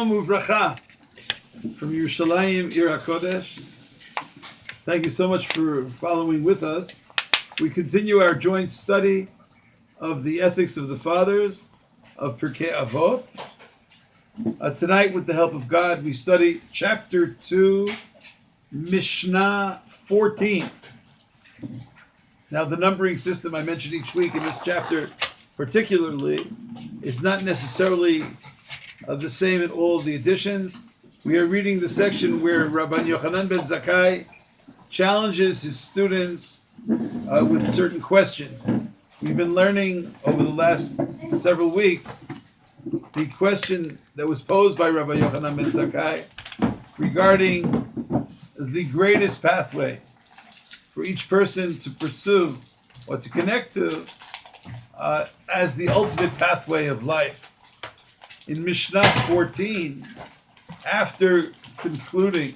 Shalom uvracha from Yerushalayim, Ir HaKodesh. Thank you so much for following with us. We continue our joint study of the ethics of the fathers of Pirkei Avot. Tonight, with the help of God, we study chapter 2, Mishnah 14. Now, the numbering system I mentioned each week in this chapter particularly is not necessarily the same in all of the editions. We are reading the section where Rabbi Yochanan ben Zakkai challenges his students with certain questions. We've been learning over the last several weeks the question that was posed by Rabbi Yochanan ben Zakkai regarding the greatest pathway for each person to pursue or to connect to as the ultimate pathway of life. In Mishnah 14, after concluding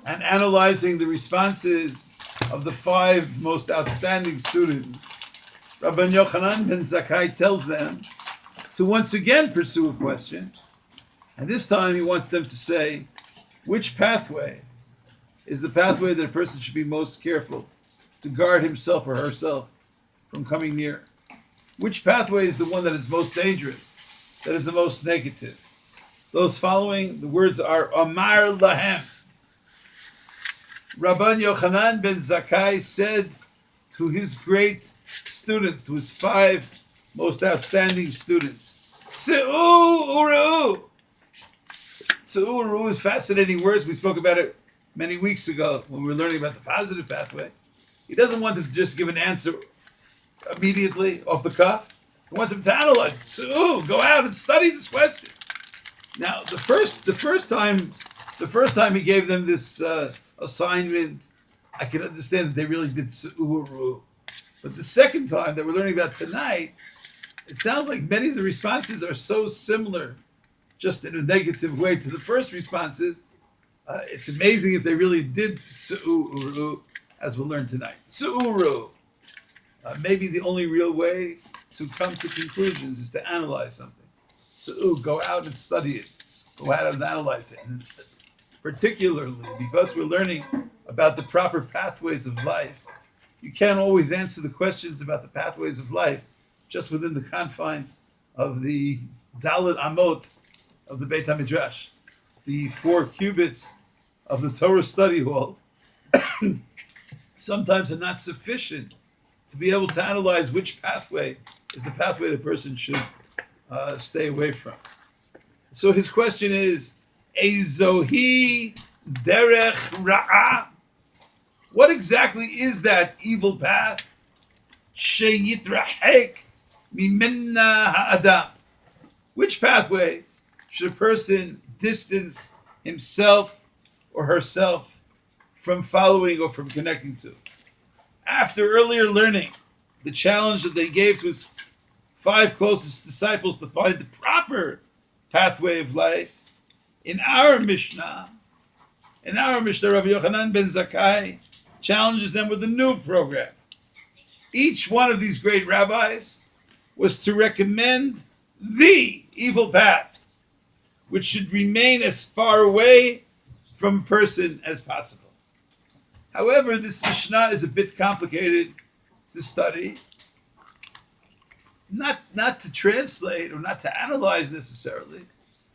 and analyzing the responses of the 5 most outstanding students, Rabbi Yochanan ben Zakkai tells them to once again pursue a question, and this time he wants them to say which pathway is the pathway that a person should be most careful to guard himself or herself from coming near. Which pathway is the one that is most dangerous, that is the most negative? Those following, the words are Amar Lahem. Rabban Yochanan ben Zakkai said to his great students, to his 5 most outstanding students, Tze'u U'Re'u. Tze'u U'Re'u is fascinating words. We spoke about it many weeks ago when we were learning about the positive pathway. He doesn't want them to just give an answer immediately off the cuff. He wants them to analyze it. So, go out and study this question. Now, the first time he gave them this assignment, I can understand that they really did su'uru. But the second time that we're learning about tonight, it sounds like many of the responses are so similar, just in a negative way, to the first responses. It's amazing if they really did su'uru, as we'll learn tonight. Su'uru. Maybe the only real way to come to conclusions is to analyze something. So go out and study it. Go out and analyze it. And particularly because we're learning about the proper pathways of life, you can't always answer the questions about the pathways of life just within the confines of the Dalet Amot of the Beit HaMidrash, the 4 cubits of the Torah study hall. Sometimes are not sufficient to be able to analyze which pathway is the pathway the person should stay away from. So his question is, Ezohi derech ra'ah? What exactly is that evil path? Sheyitrahek mimenna ha'adam. Which pathway should a person distance himself or herself from following or from connecting to? After earlier learning the challenge that they gave to his 5 closest disciples to find the proper pathway of life, in our Mishnah, Rabbi Yochanan ben Zakkai challenges them with a new program. Each one of these great rabbis was to recommend the evil path, which should remain as far away from a person as possible. However, this Mishnah is a bit complicated to study, not to translate or not to analyze necessarily.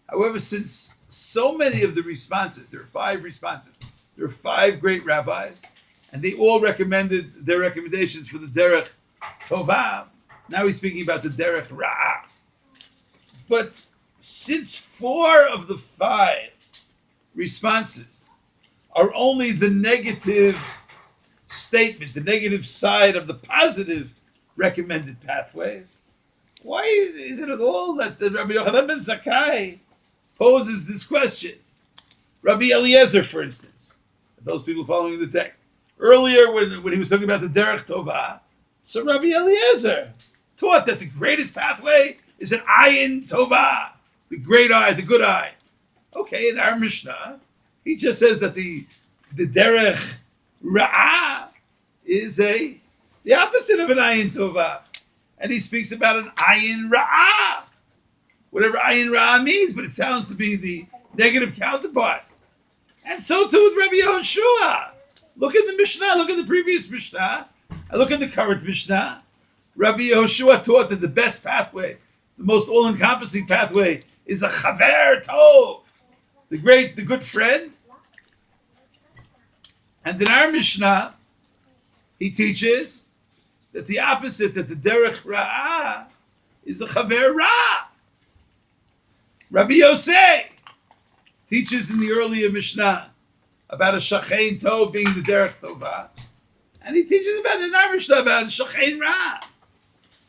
However, since so many of the responses, there are 5 responses, there are 5 great rabbis, and they all recommended their recommendations for the Derech Tovah. Now he's speaking about the Derech Ra'ah. But since 4 of the 5 responses are only the negative statement, the negative side of the positive recommended pathways, why is it at all that the Rabbi Yochanan ben Zakkai poses this question? Rabbi Eliezer, for instance, those people following the text, earlier when he was talking about the Derech Tovah, so Rabbi Eliezer taught that the greatest pathway is an Ayin Tovah, the great eye, the good eye. Okay, in our Mishnah, he just says that the Derech Ra'ah is the opposite of an Ayin Tovah. And he speaks about an Ayin Ra'ah. whatever ayin ra means, but it sounds to be the negative counterpart. And so too with Rabbi Yehoshua. Look at the Mishnah, look at the previous Mishnah, and look at the current Mishnah. Rabbi Yehoshua taught that the best pathway, the most all-encompassing pathway, is a chaver tov, the good friend. And in our Mishnah, he teaches that the opposite, that the derech ra'ah, is a chaver ra. Rabbi Yosef teaches in the earlier Mishnah about a shachein tov being the derech tova, and he teaches about in our Mishnah about a shachein ra.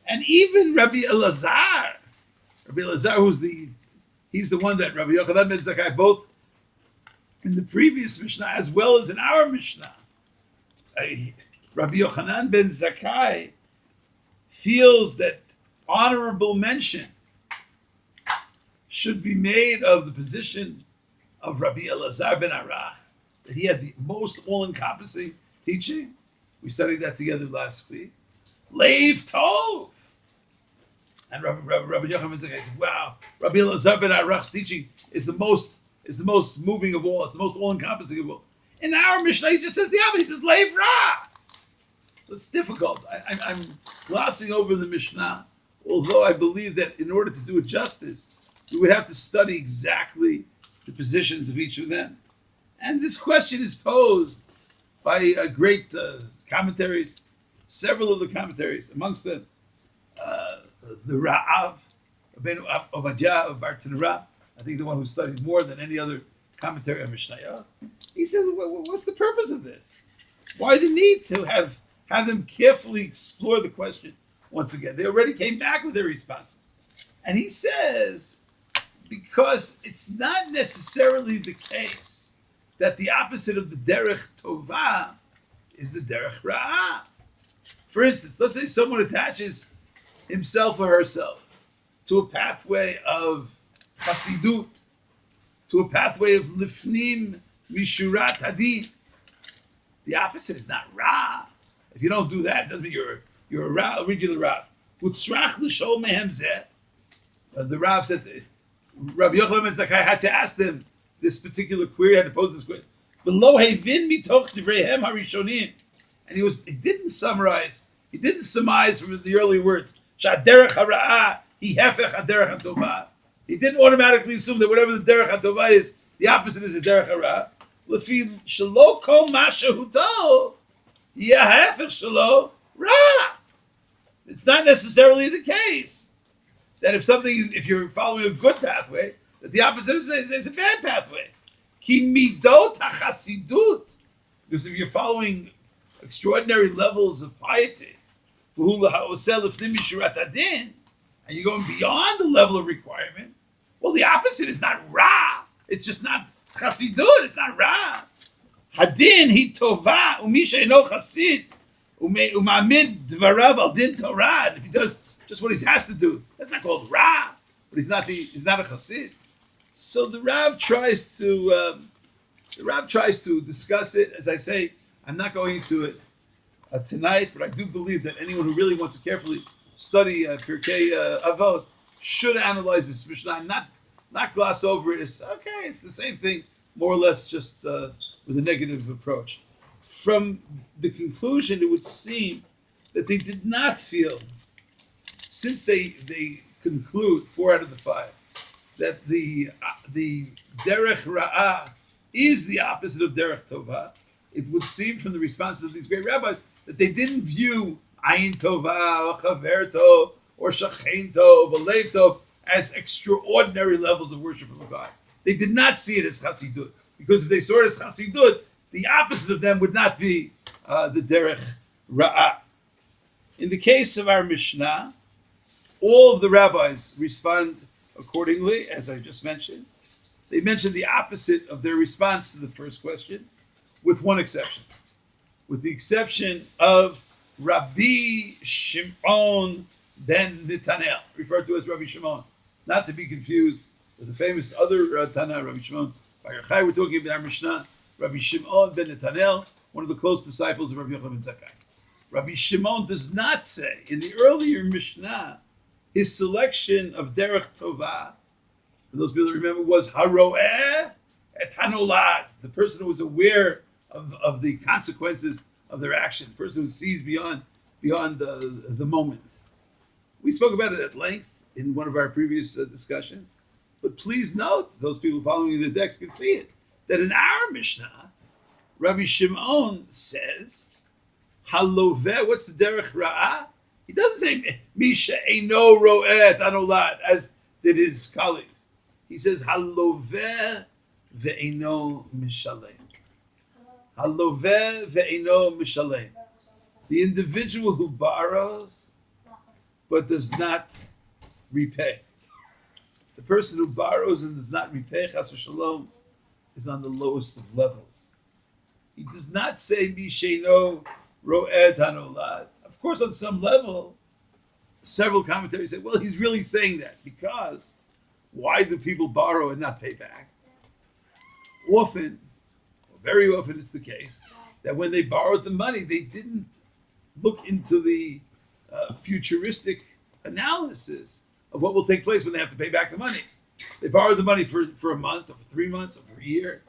And even Rabbi Elazar, he's the one that Rabbi Yochanan ben Zakkai, both in the previous Mishnah as well as in our Mishnah, Rabbi Yochanan ben Zakkai feels that honorable mention should be made of the position of Rabbi Elazar ben Arach, that he had the most all-encompassing teaching. We studied that together last week. Leiv Tov. And Rabbi Yochanan ben Zakkai said, wow, Rabbi Elazar ben Arach's teaching is the most moving of all. It's the most all-encompassing of all. In our Mishnah, he just says the opposite. He says Leiv Ra. So it's difficult. I'm glossing over the Mishnah, although I believe that in order to do it justice, we would have to study exactly the positions of each of them. And this question is posed by great commentaries, several of the commentaries, amongst them the Ra'av, Obadiah of Bartanura, I think the one who studied more than any other commentary on Mishnah. He says, what's the purpose of this? Why the need to have them carefully explore the question once again? They already came back with their responses. And he says, because it's not necessarily the case that the opposite of the derech tovah is the derech ra'ah. For instance, let's say someone attaches himself or herself to a pathway of chasidut, to a pathway of lifnim mishurat hadin. The opposite is not ra. If you don't do that, it doesn't mean you're a ra, a regular rav. Utzrach l'shol mehem zeh. The Rav says, Rabbi Yochanan ben Zakkai had to ask them this particular query, had to pose this query. V'lo hevin mitoch divreihem harishonim. And he didn't surmise from the early words, Sha'derech hara'ah, hi hefech haderech hatovah. He didn't automatically assume that whatever the derech hatovah is, the opposite is the derech hara'ah. Lefi shelo kol mashahu tov, hi hefech shelo ra. It's not necessarily the case that if you're following a good pathway, that the opposite is a bad pathway. Ki midot hachasidut. Because if you're following extraordinary levels of piety, and you're going beyond the level of requirement, well, the opposite is not ra. It's just not chasidut. It's not ra. Hadin hi tova umisha eno chasid umamid dvarav al din Torah. If he does just what he has to do, that's not called ra. But he's not a chasid. So the Rav tries to discuss it. As I say, I'm not going into it tonight, but I do believe that anyone who really wants to carefully study Pirkei Avot should analyze this Mishnah and not gloss over it. It's okay, it's the same thing, more or less, just with a negative approach. From the conclusion, it would seem that they did not feel, since they conclude 4 out of the 5, that the derech ra'ah is the opposite of derech tovah. It would seem from the responses of these great rabbis that they didn't view ayin tovah or chaver tov or shachein tov or leiv tov as extraordinary levels of worship of God. They did not see it as chasidut, because if they saw it as chasidut, the opposite of them would not be the derech ra'ah. In the case of our Mishnah, all of the rabbis respond accordingly, as I just mentioned. They mention the opposite of their response to the first question, with one exception. With the exception of Rabbi Shimon ben Netanel, referred to as Rabbi Shimon, not to be confused with the famous other Tana, Rabbi Shimon bar Yochai. We're talking about our Mishnah, Rabbi Shimon ben Netanel, one of the close disciples of Rabbi Yochanan ben Zakkai. Rabbi Shimon does not say, in the earlier Mishnah, His selection of derech tovah, for those people that remember, was haroeh et hanolad, the person who was aware of the consequences of their action, the person who sees beyond the moment. We spoke about it at length in one of our previous discussions, but please note, those people following the text can see it, that in our Mishnah, Rabbi Shimon says, haloveh, what's the derech ra'ah? He doesn't say, misha eino ro'eh tanolad, as did his colleagues. He says, haloveh ve'eino mishalem. Haloveh ve'eino mishalem. The individual who borrows but does not repay. The person who borrows and does not repay, chas v'shalom, is on the lowest of levels. He does not say, misheino ro'eh tanolad. Of course, on some level, several commentaries say, well, he's really saying that because why do people borrow and not pay back? Often, very often it's the case that when they borrowed the money, they didn't look into the futuristic analysis of what will take place when they have to pay back the money. They borrowed the money for a month, or for 3 months, or for a year,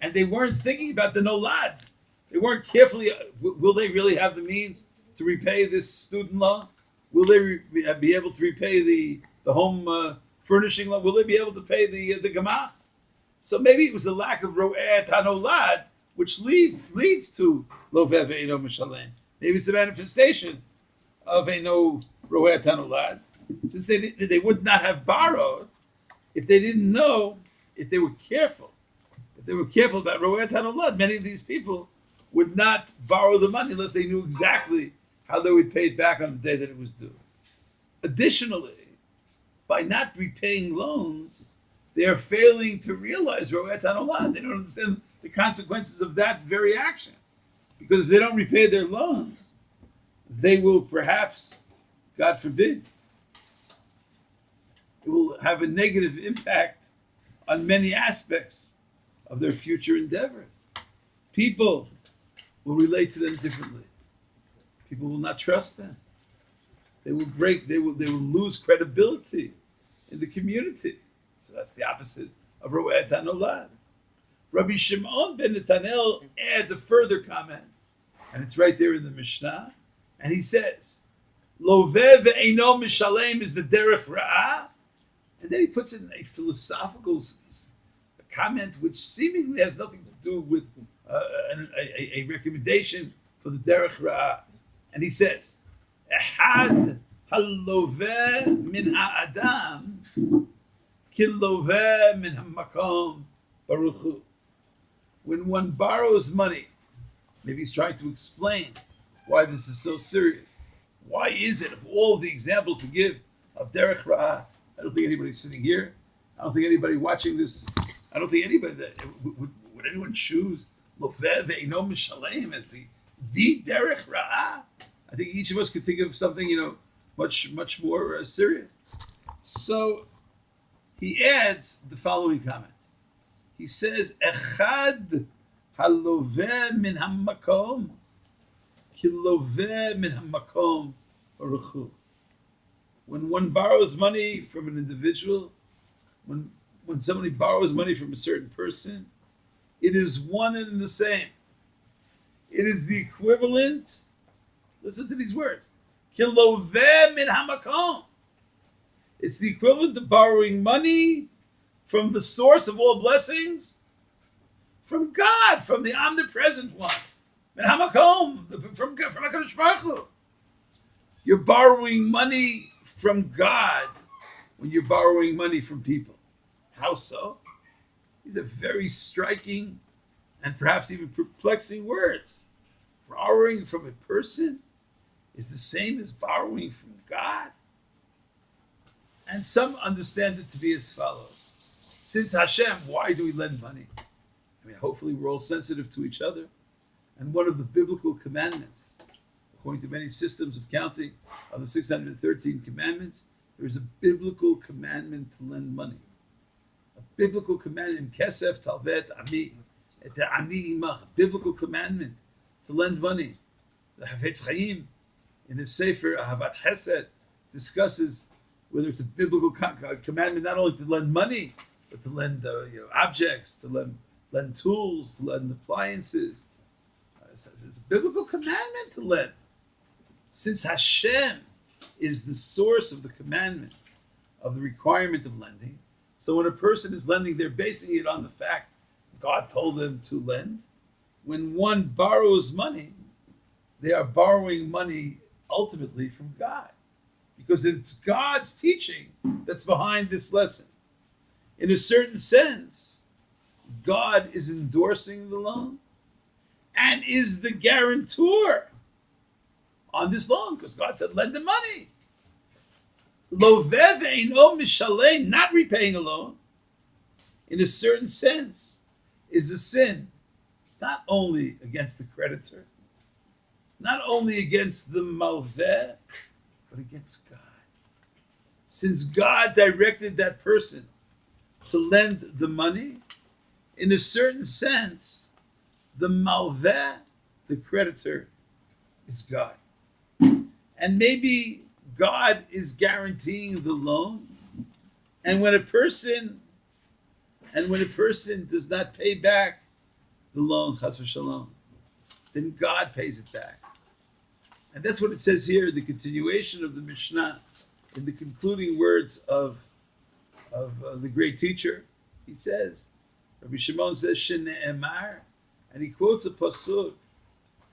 and they weren't thinking about the nolad. They weren't carefully, will they really have the means to repay this student loan? Will they be able to repay the home furnishing loan? Will they be able to pay the gemach? So maybe it was the lack of ro'eh tanolad, which leads to loveh ve'eino mishalem. Maybe it's a manifestation of eino ro'eh tanolad, since they would not have borrowed if they didn't know, if they were careful. If they were careful about ro'eh tanolad, many of these people would not borrow the money unless they knew exactly how they would pay it back on the day that it was due. Additionally, by not repaying loans, they are failing to realize ro'eh tanolad. They don't understand the consequences of that very action. Because if they don't repay their loans, they will perhaps, God forbid, it will have a negative impact on many aspects of their future endeavors. People will relate to them differently. People will not trust them. They will lose credibility in the community. So that's the opposite of ro'eh tanolad. Rabbi Shimon ben Netanel adds a further comment, and it's right there in the Mishnah, and he says, loveh ve'eino mishalem is the derech ra'ah, and then he puts in a philosophical comment which seemingly has nothing to do with a recommendation for the derech ra'ah. And he says, Ehad haloveh min ha'adam kiloveh min ha'makom baruch hu. When one borrows money, maybe he's trying to explain why this is so serious. Why is it, of all the examples to give of derech ra'ah, I don't think anybody's sitting here, I don't think anybody watching this, I don't think anybody that would anyone choose loveh ve'eino mishalem as the derech ra'ah? I think each of us could think of something, much more serious. So he adds the following comment. He says, Echad haloveh min hamakom kiloveh min hamakom baruch hu. When one borrows money from an individual, when somebody borrows money from a certain person, it is one and the same. It is the equivalent. Listen to these words. Kiloveh min hamakom. It's the equivalent of borrowing money from the source of all blessings, from God, from the omnipresent one. Min hamakom, from HaKadosh Baruch Hu. You're borrowing money from God when you're borrowing money from people. How so? These are very striking and perhaps even perplexing words. Borrowing from a person is the same as borrowing from God. And some understand it to be as follows. Since Hashem, why do we lend money? Hopefully we're all sensitive to each other. And one of the biblical commandments, according to many systems of counting, of the 613 commandments, there's a biblical commandment to lend money. A biblical commandment, kesef talvet ami, et ani imach, a biblical commandment to lend money. The Havetz Chaim, in his Sefer Ahavat Chesed, discusses whether it's a biblical commandment not only to lend money, but to lend objects, to lend tools, to lend appliances. It's a biblical commandment to lend. Since Hashem is the source of the commandment, of the requirement of lending, so when a person is lending, they're basing it on the fact God told them to lend. When one borrows money, they are borrowing money ultimately from God, because it's God's teaching that's behind this lesson. In a certain sense, God is endorsing the loan and is the guarantor on this loan, because God said, lend the money. Lovev eino mishalei, not repaying a loan, in a certain sense, is a sin, not only against the creditor, not only against the malveh, but against God. Since God directed that person to lend the money, in a certain sense, the malveh, the creditor, is God. And maybe God is guaranteeing the loan, and when a person does not pay back the loan, chas v'shalom, then God pays it back. And that's what it says here, the continuation of the Mishnah, in the concluding words of the great teacher. He says, Rabbi Shimon says, Shene'emar, and he quotes a pasuk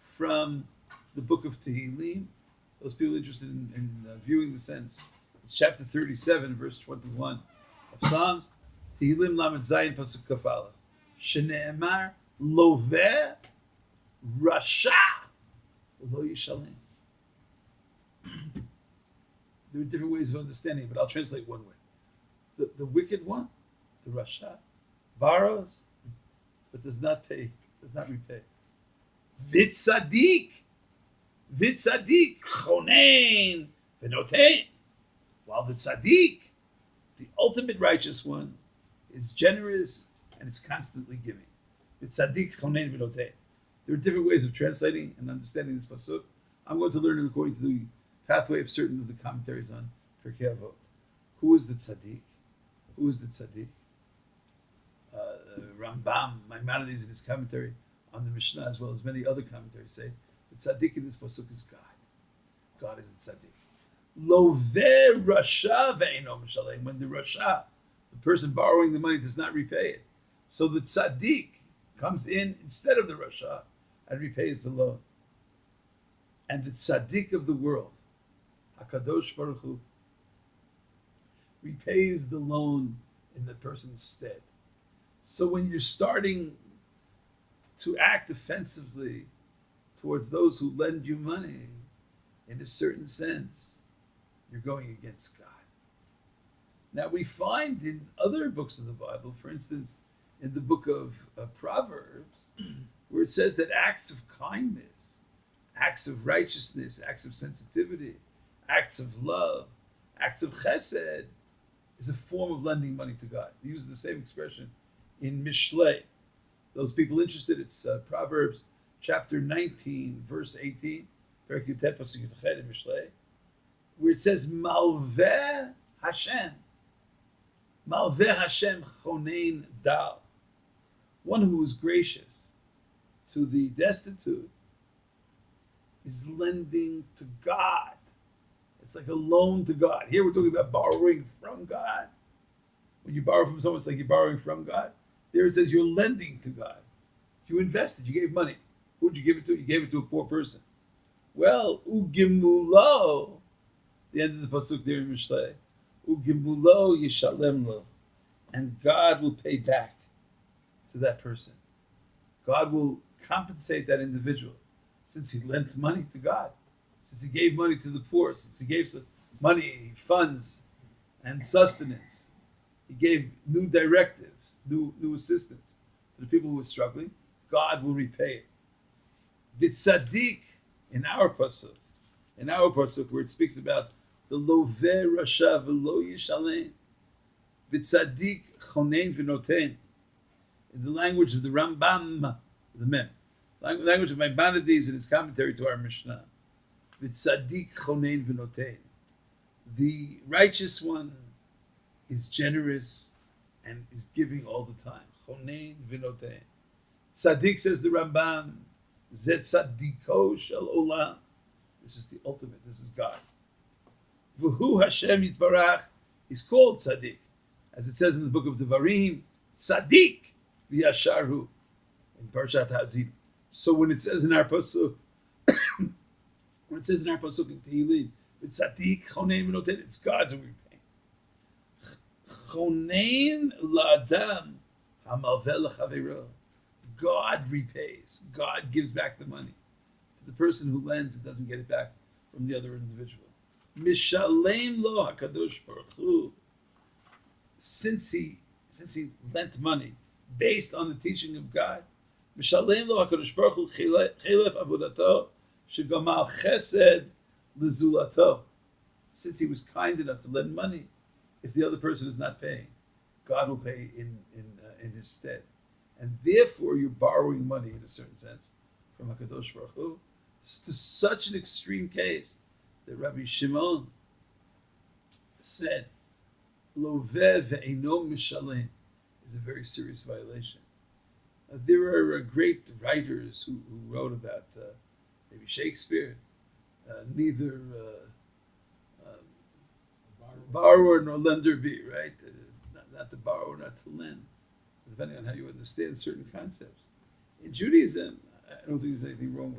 from the book of Tehillim. Those people interested in viewing the sense, it's chapter 37, verse 21 of Psalms. Tehillim Lamed Zayin pasuk Kaf Aleph. Shene'emar loveh rasha v'lo yishalem. There are different ways of understanding it, but I'll translate one way. The wicked one, the rasha, borrows but does not pay, does not repay. Vitzadik, chonein v'notein. While the tzaddik, the ultimate righteous one, is generous and is constantly giving. Vitzadik, chonein v'notein. There are different ways of translating and understanding this pasuk. I'm going to learn it according to the pathway of certain of the commentaries on Pirkei Avot. Who is the tzaddik? Who is the tzaddik? Rambam, Maimonides in his commentary on the Mishnah, as well as many other commentaries, say the tzaddik in this pasuk is God. God is the tzaddik. Loveh rasha ve'eino mishalem. When the rasha, the person borrowing the money, does not repay it, so the tzaddik comes in instead of the rasha and repays the loan. And the tzaddik of the world, HaKadosh Baruch Hu, repays the loan in the person's stead. So when you're starting to act offensively towards those who lend you money, in a certain sense, you're going against God. Now we find in other books of the Bible, for instance, in the book of Proverbs, where it says that acts of kindness, acts of righteousness, acts of sensitivity, acts of love, acts of chesed, is a form of lending money to God. They use the same expression in Mishlei. Those people interested, it's Proverbs chapter 19, verse 18, Pirkei pasuk Yud in Mishlei, where it says, Malveh Hashem chonein dal. One who is gracious to the destitute is lending to God. It's like a loan to God. Here we're talking about borrowing from God. When you borrow from someone, it's like you're borrowing from God. There it says you're lending to God. You invested, you gave money. Who'd you give it to? You gave it to a poor person. Well, ugimulo, the end of the pasuk there in Mishlei, ugimulo yishalem lo, and God will pay back to that person. God will compensate that individual since he lent money to God, since he gave money to the poor, since he gave some money, funds, and sustenance. He gave new directives, new assistance to the people who were struggling. God will repay it. Vitzadik, in our pasuk, where it speaks about the loveh rasha v'lo yishalem, vitzadik chonein v'notein, in the language of the Rambam, the Mem, language of Maimonides in his commentary to our Mishnah, vitzadik chonein v'notein, The righteous one is generous and is giving all the time. Chonein v'notein. Tzaddik, says the Rambam, Zet Tzaddiko Shel Olam. This is the ultimate. This is God. V'hu Hashem Yitbarach. He's called Tzaddik, as it says in the book of Devarim, Tzaddik v'yasharhu in Parshat Hazid. So when it says in our pasuk, in Tehillim, it's Tzaddik Chonein v'notein. It's God's and we're paying. Chonein la'adam hamalveh l'chaveiro. God repays. God gives back the money to the person who lends and doesn't get it back from the other individual. Mishalem lo hakadosh baruch hu. Since he lent money based on the teaching of God, Mishalem lo hakadosh baruch hu chelef avodato shegamal chesed lezulato. Since he was kind enough to lend money, if the other person is not paying, God will pay in his stead. And therefore, you're borrowing money in a certain sense from HaKadosh Baruch Hu. To such an extreme case that Rabbi Shimon said, Loveh ve'eino mishalem is a very serious violation. There are great writers who wrote about maybe Shakespeare. Neither borrower nor lender be, right? Not to borrow, not to lend, depending on how you understand certain concepts. In Judaism, I don't think there's anything wrong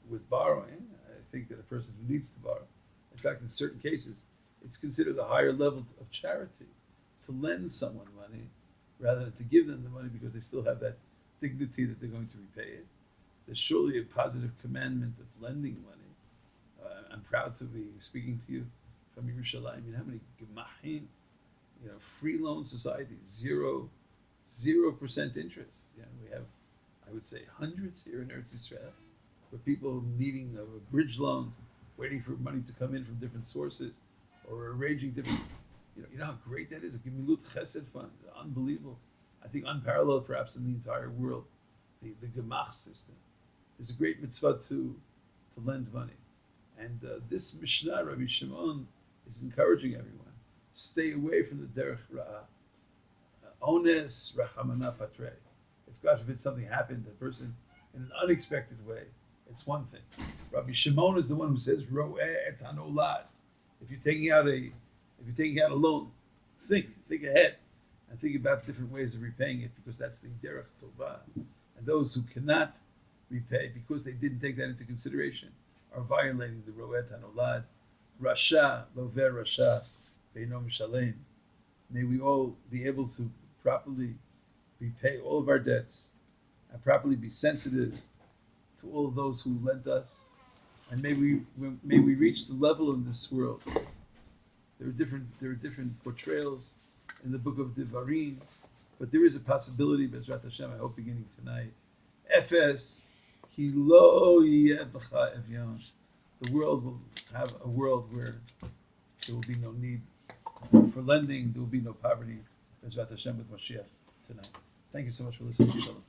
with borrowing. I think that a person who needs to borrow, in fact, in certain cases, it's considered a higher level of charity to lend someone money rather than to give them the money because they still have that dignity that they're going to repay it. There's surely a positive commandment of lending money. I'm proud to be speaking to you from Yerushalayim. I mean, how many gemachim, free loan society, 0% interest. We have, I would say, hundreds here in Eretz Yisrael, where people needing bridge loans, waiting for money to come in from different sources, or arranging different. You know how great that is. A Gemilut Chesed fund, unbelievable. I think unparalleled, perhaps, in the entire world. The Gemach system. There's a great mitzvah to lend money, and this Mishnah, Rabbi Shimon, is encouraging everyone. Stay away from the derech ra'ah. Ones rachamana patre. If God forbid something happened to the person in an unexpected way, it's one thing. Rabbi Shimon is the one who says ro'eh et hanolad. If you're taking out a loan, think ahead and think about different ways of repaying it, because that's the derech tovah. And those who cannot repay because they didn't take that into consideration are violating the ro'eh et hanolad. Rasha lover rasha beino mishalem. May we all be able to properly repay all of our debts and properly be sensitive to all of those who lent us. And may we reach the level in this world. There are different portrayals in the book of Devarim, but there is a possibility, Bezrat Hashem, I hope beginning tonight. Efes ki lo yeh b'cha evyon. The world will have a world where there will be no need for lending, there will be no poverty. Bezrat Hashem with Mashiach tonight. Thank you so much for listening. Shalom.